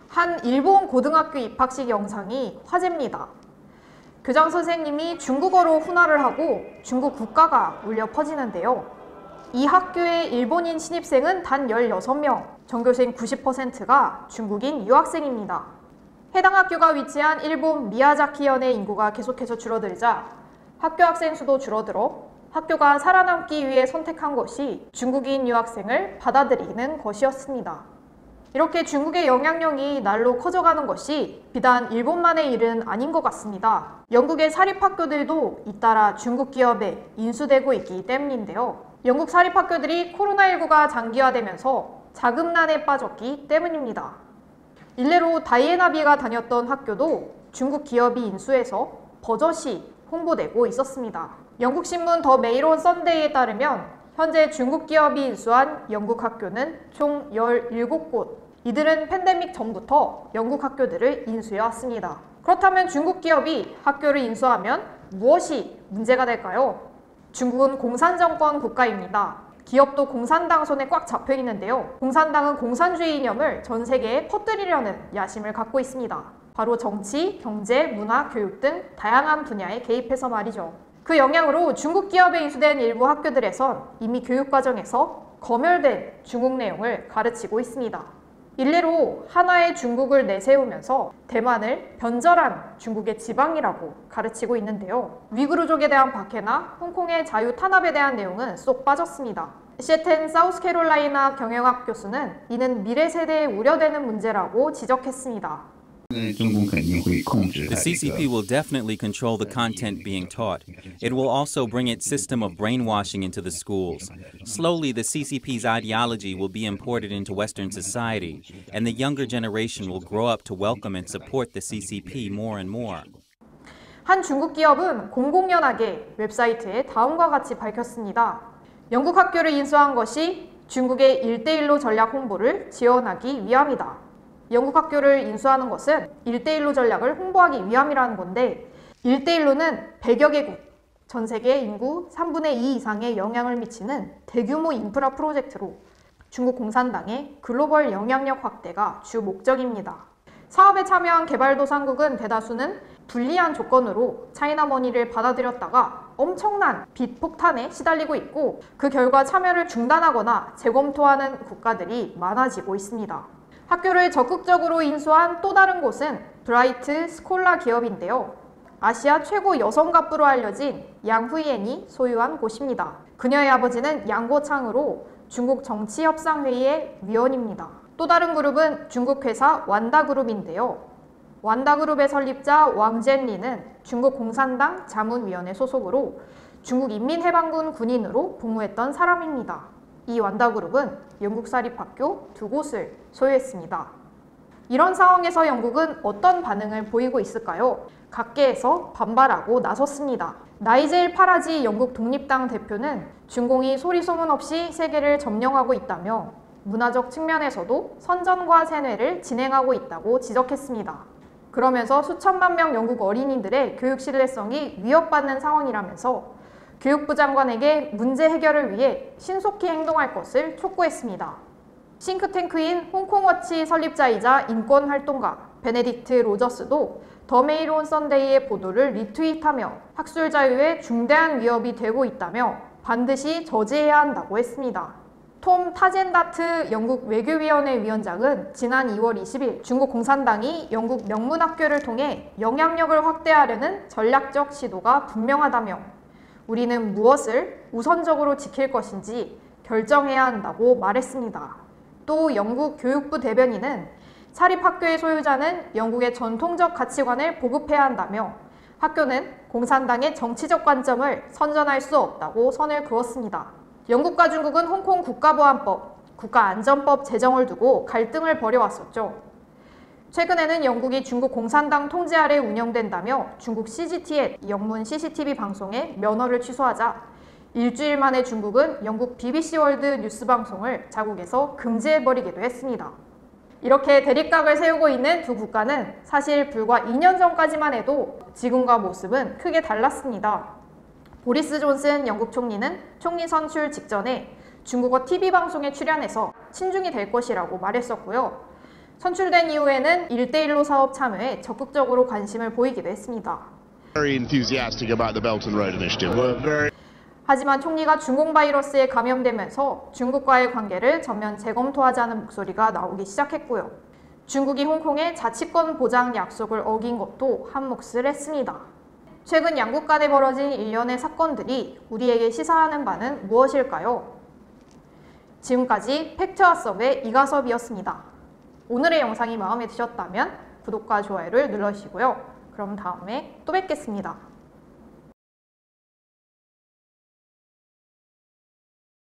한 일본 고등학교 입학식 영상이 화제입니다. 교장 선생님이 중국어로 훈화를 하고 중국 국가가 울려 퍼지는데요. 이 학교의 일본인 신입생은 단 16명, 전교생 90%가 중국인 유학생입니다. 해당 학교가 위치한 일본 미야자키현의 인구가 계속해서 줄어들자 학교 학생 수도 줄어들어 학교가 살아남기 위해 선택한 것이 중국인 유학생을 받아들이는 것이었습니다. 이렇게 중국의 영향력이 날로 커져가는 것이 비단 일본만의 일은 아닌 것 같습니다. 영국의 사립학교들도 잇따라 중국 기업에 인수되고 있기 때문인데요. 영국 사립학교들이 코로나19가 장기화되면서 자금난에 빠졌기 때문입니다. 일례로 다이애나 비가 다녔던 학교도 중국 기업이 인수해서 버젓이 홍보되고 있었습니다. 영국 신문 더 메일 온 선데이에 따르면 현재 중국 기업이 인수한 영국 학교는 총 17곳. 이들은 팬데믹 전부터 영국 학교들을 인수해왔습니다. 그렇다면 중국 기업이 학교를 인수하면 무엇이 문제가 될까요? 중국은 공산정권 국가입니다. 기업도 공산당 손에 꽉 잡혀 있는데요. 공산당은 공산주의 이념을 전 세계에 퍼뜨리려는 야심을 갖고 있습니다. 바로 정치, 경제, 문화, 교육 등 다양한 분야에 개입해서 말이죠. 그 영향으로 중국 기업에 인수된 일부 학교들에선 이미 교육과정에서 검열된 중국 내용을 가르치고 있습니다. 일례로 하나의 중국을 내세우면서 대만을 변절한 중국의 지방이라고 가르치고 있는데요. 위구르족에 대한 박해나 홍콩의 자유 탄압에 대한 내용은 쏙 빠졌습니다. 시애틀 사우스캐롤라이나 경영학 교수는 이는 미래 세대에 우려되는 문제라고 지적했습니다. The CCP will definitely control the content being taught. It will also bring its system of brainwashing into the schools. Slowly, the CCP's ideology will be imported into Western society, and the younger generation will grow up to welcome and support the CCP more and more. 한 중국 기업은 공공연하게 웹사이트에 다음과 같이 밝혔습니다. 영국 학교를 인수한 것이 중국의 1:1로 전략 홍보를 지원하기 위함이다. 영국 학교를 인수하는 것은 1:1로 전략을 홍보하기 위함이라는 건데 1:1로는 100여 개국, 전 세계 인구 3분의 2 이상에 영향을 미치는 대규모 인프라 프로젝트로 중국 공산당의 글로벌 영향력 확대가 주 목적입니다. 사업에 참여한 개발도상국은 대다수는 불리한 조건으로 차이나머니를 받아들였다가 엄청난 빚 폭탄에 시달리고 있고 그 결과 참여를 중단하거나 재검토하는 국가들이 많아지고 있습니다. 학교를 적극적으로 인수한 또 다른 곳은 브라이트 스콜라 기업인데요. 아시아 최고 여성갑부로 알려진 양후옌이 소유한 곳입니다. 그녀의 아버지는 양고창으로 중국 정치협상회의의 위원입니다. 또 다른 그룹은 중국 회사 완다그룹인데요. 완다그룹의 설립자 왕젠리는 중국 공산당 자문위원회 소속으로 중국 인민해방군 군인으로 복무했던 사람입니다. 이 완다그룹은 영국 사립학교 2곳을 소유했습니다. 이런 상황에서 영국은 어떤 반응을 보이고 있을까요? 각계에서 반발하고 나섰습니다. 나이젤 파라지 영국 독립당 대표는 중공이 소리 소문 없이 세계를 점령하고 있다며 문화적 측면에서도 선전과 세뇌를 진행하고 있다고 지적했습니다. 그러면서 수천만 명 영국 어린이들의 교육 신뢰성이 위협받는 상황이라면서 교육부 장관에게 문제 해결을 위해 신속히 행동할 것을 촉구했습니다. 싱크탱크인 홍콩워치 설립자이자 인권활동가 베네딕트 로저스도 더 메일 온 선데이의 보도를 리트윗하며 학술 자유에 중대한 위협이 되고 있다며 반드시 저지해야 한다고 했습니다. 톰 타젠다트 영국 외교위원회 위원장은 지난 2월 20일 중국 공산당이 영국 명문학교를 통해 영향력을 확대하려는 전략적 시도가 분명하다며 우리는 무엇을 우선적으로 지킬 것인지 결정해야 한다고 말했습니다. 또 영국 교육부 대변인은 사립학교의 소유자는 영국의 전통적 가치관을 보급해야 한다며 학교는 공산당의 정치적 관점을 선전할 수 없다고 선을 그었습니다. 영국과 중국은 홍콩 국가보안법, 국가안전법 제정을 두고 갈등을 벌여왔었죠. 최근에는 영국이 중국 공산당 통제 아래 운영된다며 중국 CGT의 영문 CCTV 방송의 면허를 취소하자 일주일 만에 중국은 영국 BBC 월드 뉴스 방송을 자국에서 금지해버리기도 했습니다. 이렇게 대립각을 세우고 있는 두 국가는 사실 불과 2년 전까지만 해도 지금과 모습은 크게 달랐습니다. 보리스 존슨 영국 총리는 총리 선출 직전에 중국어 TV 방송에 출연해서 친중이 될 것이라고 말했었고요. 선출된 이후에는 1대1로 사업 참여에 적극적으로 관심을 보이기도 했습니다. Very enthusiastic about the Belt and Road Initiative. We're very 하지만 총리가 중국 바이러스에 감염되면서 중국과의 관계를 전면 재검토하자는 목소리가 나오기 시작했고요. 중국이 홍콩의 자치권 보장 약속을 어긴 것도 한몫을 했습니다. 최근 양국 간에 벌어진 일련의 사건들이 우리에게 시사하는 바는 무엇일까요? 지금까지 팩트와 섭의 이가섭이었습니다. 오늘의 영상이 마음에 드셨다면 구독과 좋아요를 눌러주시고요. 그럼 다음에 또 뵙겠습니다.